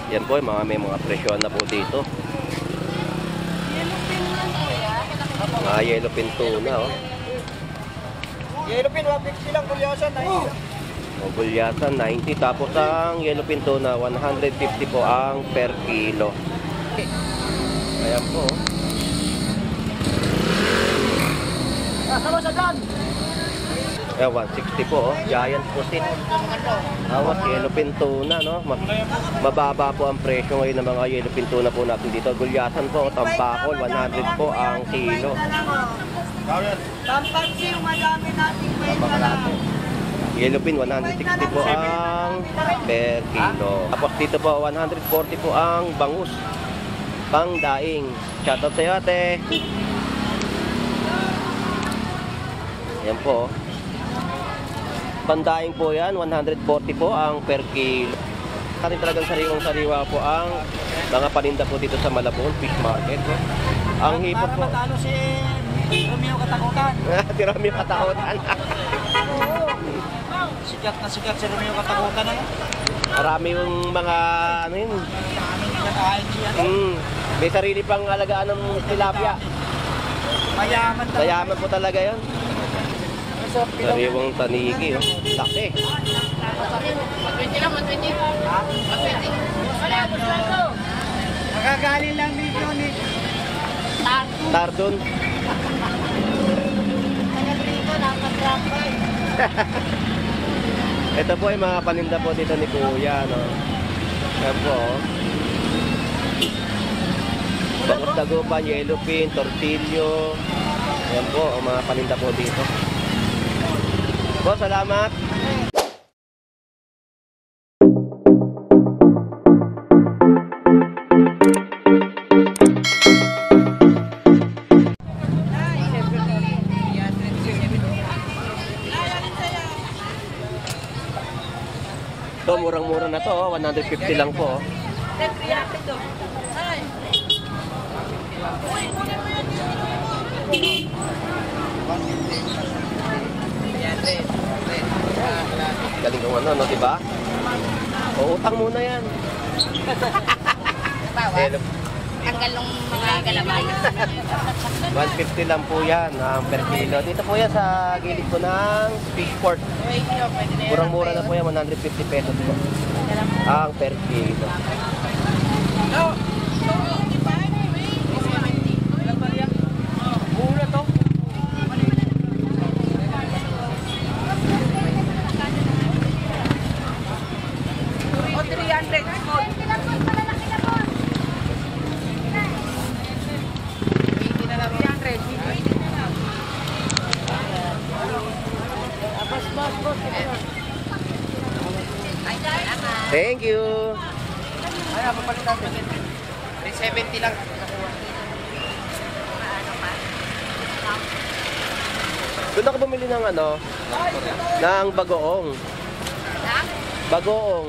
Yan po, may mga presyon na po dito. Mga yellowfin tuna, oh. Yellowfin, 150 lang. Gulyasan, 90. O, gulyasan, 90. Tapos ang yellowfin tuna, 150 po ang per kilo. Ayan po. Sama sa dyan. Ayan, 160 po, oh. Giant pusit. Awas, yellowfin tuna, no? Mababa po ang presyo ngayon ng mga yellowfin tuna po natin dito. Gulyasan po, tampakol, 100 po ang kilo. Tampansin, madami nating may dala. Yellowfin, 160 po ang per kilo. Tapos dito po, 140 po ang bangus. Pang daing. Shoutout sa'yo, ate. Yan po. Pandaing po yan, 140 po ang per kilo. Kasi talagang sariwang-sariwa po ang mga paninda po dito sa Malabon Fish Market. No? Ang hipot po. Para matalo si Romeo Katakutan. Si Romeo Katakutan. Sikat na sikat si Romeo Katakutan na yan. Marami yung mga ano yun. Nakain siya. May sarili pang alagaan ng tilapia. Mayaman talaga. Mayaman po talaga yun. Sariwang tanigi, oh. Laki. 120 lang, 120. 120. Wala, gusto. Nakagaling lang dito ni Tardon. Ito po ay mga paninda po dito ni Kuya, no? Ayan po, oh. Bangus dagupan, yellowfin, tortillo. Ayan po, oh, mga paninda po dito. Po, salamat. Ito, murang-mura na to, oh. 150 lang po, oh. Galing kong ano, no, diba? O, utang muna yan. Tanggal ng mga galabay. 150 lang po yan, per kilo. Dito po yan sa gilid po ng Fishport. Murang-mura na po yan, 150 pesos po. Ang per kilo. Mura to. O 300. Thank you. Ay, papalit natin. 370 lang. Doon ako bumili ng ano, ng bagoong. Bagoong.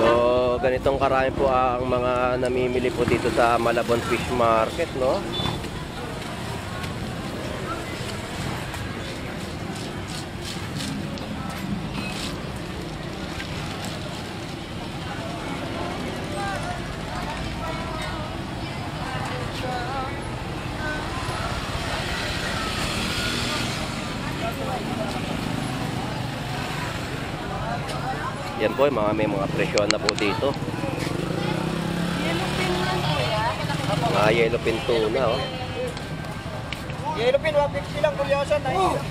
So, ganitong karami po ang mga namimili po dito sa Malabon Fish Market, no? Yan po, may mga presyon na po dito. Mga yellowfin tuna, oh. Yellowfin, 150 lang. Gulyasan, 90.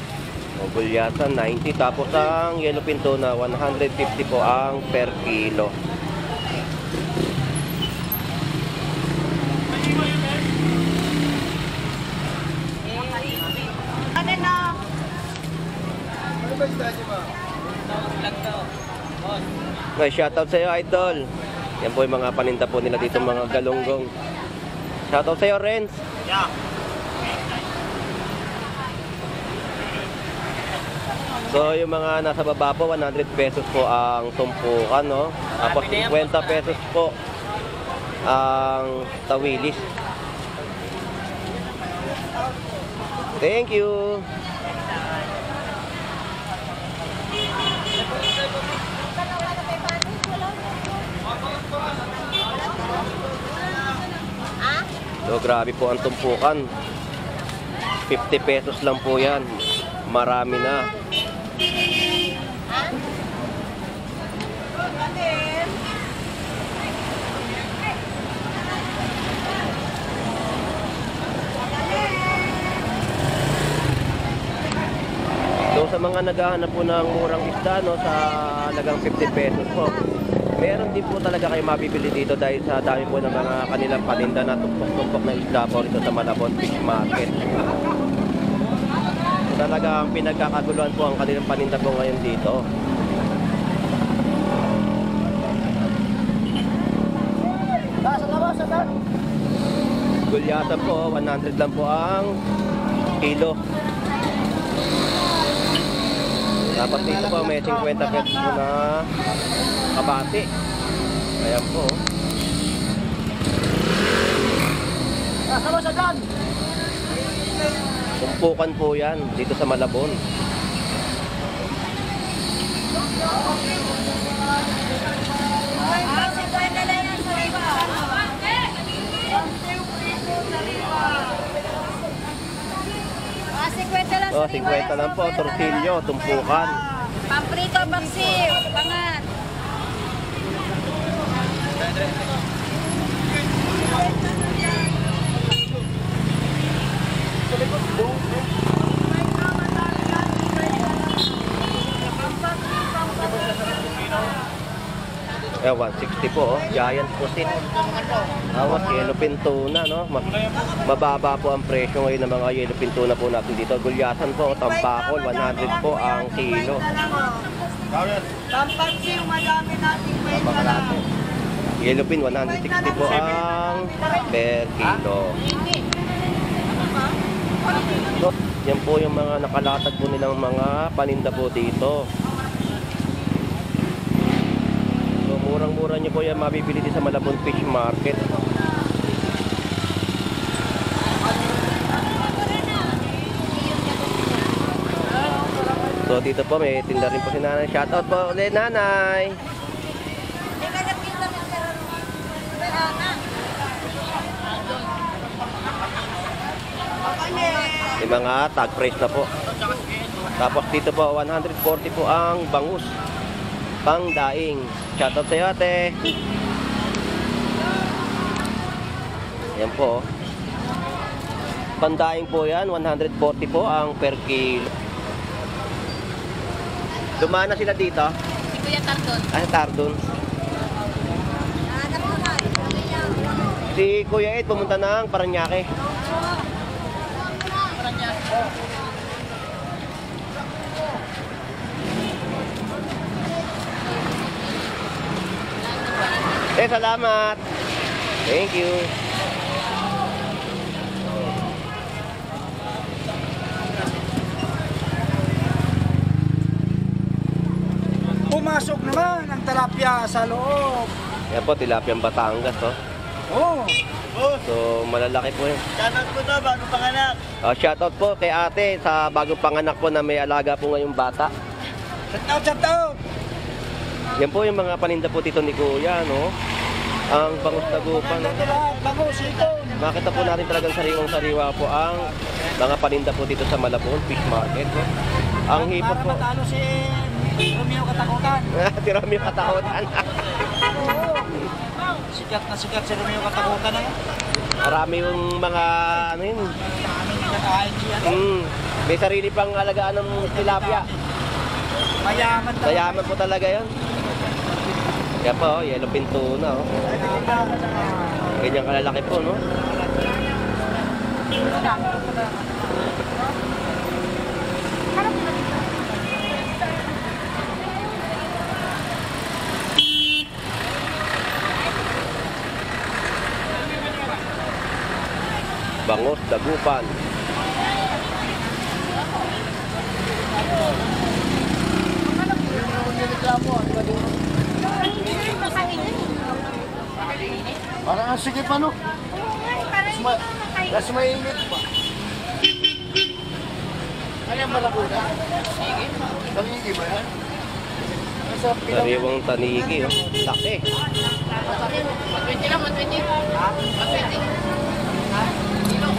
O, gulyasan, 90. Tapos ang yellowfin tuna, 150 po ang per kilo. Ano na? Ano ba yung dati ba? Okay, shoutout sa iyo, idol. Yan po yung mga paninda po nila dito, mga galunggong. Shoutout sa iyo, Renz. Yeah. So, yung mga nasa baba po, 100 pesos po ang tumpukan, no? Tapos 50 pesos po ang tawilis. Thank you. So grabe po ang tumpukan. 50 pesos lang po yan. Marami na. So sa mga naghahanap po ng murang isda, no, sa halagang 50 pesos po, meron din po talaga kayo mabibili dito dahil sa dami po ng mga kanilang paninda na tumpok-tumpok na isda po rito sa Malabon Fish Market. So, talagang pinagkakaguluhan po ang kanilang paninda po ngayon dito. Gulyasan po, 100 lang po ang kilo. Tapos dito po may 50 pesos po na kabati. Ayan po. Tumpukan po yan dito sa Malabon. Oh, 50 lang po, tortilyo, tumpukan. Pamprito, baksiw, pangat. Eh, 160 po, oh. Giant pusit. Awas, yellowfin tuna, no? Mababa po ang presyo ngayon ng mga yellowfin tuna po natin dito. Gulyasan po, tampakol, 100 po ang kilo. Pampagsiw, madami nating may Napakalaki. Yellowfin, 160 po ang per kilo. So, yan po yung mga nakalatag po nilang mga paninda po dito. So, murang-mura nyo po yan mabibili din sa Malabon Fish Market. So, dito po may tinda rin po si nanay. Shoutout po ulit, nanay! Yung mga tag price na po. Tapos dito po 140 po ang bangus pang daing. Shoutout sa iyo, ate. Yan po. Pandaing po yan, 140 po ang per kilo. Dumaan na sila dito. Si Kuya Tardon. Ah, Tardon. Si Kuya Ed pumunta ng Paranaque. Salamat. Thank you. Pumasok naman ang tilapia sa loob. Yan po, tilapia ng Batangas, oh. Oh. So, malalaki po yun. Shoutout po to, bago panganak. Shoutout po kay ate sa bagong panganak po na may alaga po ngayong bata. Shoutout. Yan po yung mga paninda po dito ni Kuya, no? Ang bangus dagupan, no? Bangus ito. Makita po natin talagang sariwang-sariwa po ang mga paninda po dito sa Malabon Fish Market, no? Ang hipot po. Para matalo si Romeo Katakutan. Si Romeo Katakutan. Oo. Sikat na sikat si Romeo Katakutan na yan. Marami yung mga, ano yun? Daming nakain siya. May sarili pang alagaan ng tilapia. Mayaman talaga. Mayaman po talaga yun. Kaya po, yellowfin tuna, oh. Ganyan kalalaki po, no? Bangus dagupan. Parang ang sige pa, no? Mas mainit pa. Ano yung malakuna? Sige. Tanigi ba yan? Nasa pilang. Sariwang tanigi, oh. Laki. 120 lang, 120. Ha? 120. Ha? Kilo.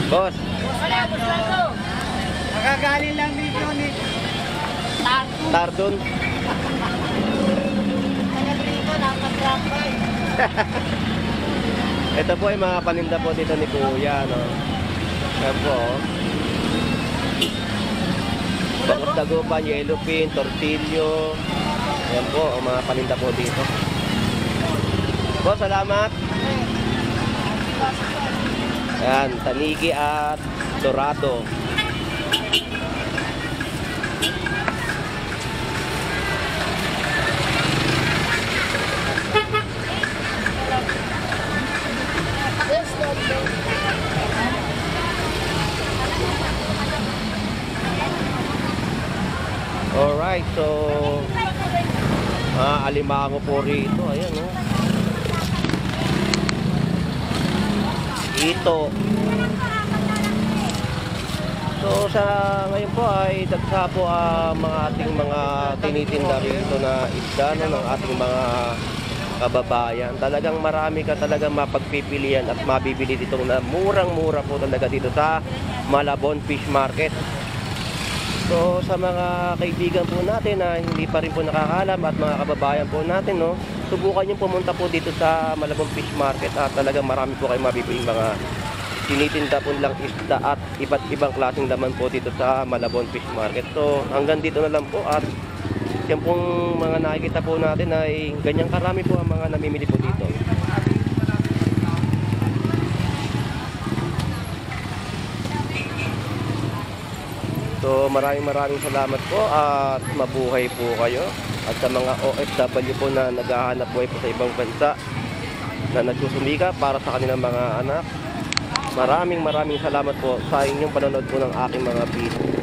Boss, Wala, boss lang to. Nakagaling lang dito ni Tardon. Ito po ay mga paninda po dito ni Kuya, no? Ayan po, oh. Bakos dagupan, yellow pin, tortillo. Ayan po, ang mga paninda po dito. Boss, salamat. Ayan, tanigi at dorado. Alright, so alimango po rito. Ayan, oh. Ito. So sa ngayon po ay dagsa po mga ating mga tinitinda rito na isda, no, ng ating mga kababayan. Talagang marami ka talagang mapagpipilian at mabibili dito na murang-mura po talaga dito sa Malabon Fish Market. So sa mga kaibigan po natin na hindi pa rin po nakakalam at mga kababayan po natin, no, subukan nyo pumunta po dito sa Malabon Fish Market at talagang marami po kayo mabibili mga tinitinda po lang isda at iba't ibang klaseng laman po dito sa Malabon Fish Market. So hanggang dito na lang po at yan pong mga nakikita po natin ay ganyang karami po ang mga namimili po dito. So maraming salamat po at mabuhay po kayo. At sa mga OFW po na naghahanap buhay po sa ibang bansa na nagsusumika para sa kanilang mga anak, maraming salamat po sa inyong panonood po ng aking mga video.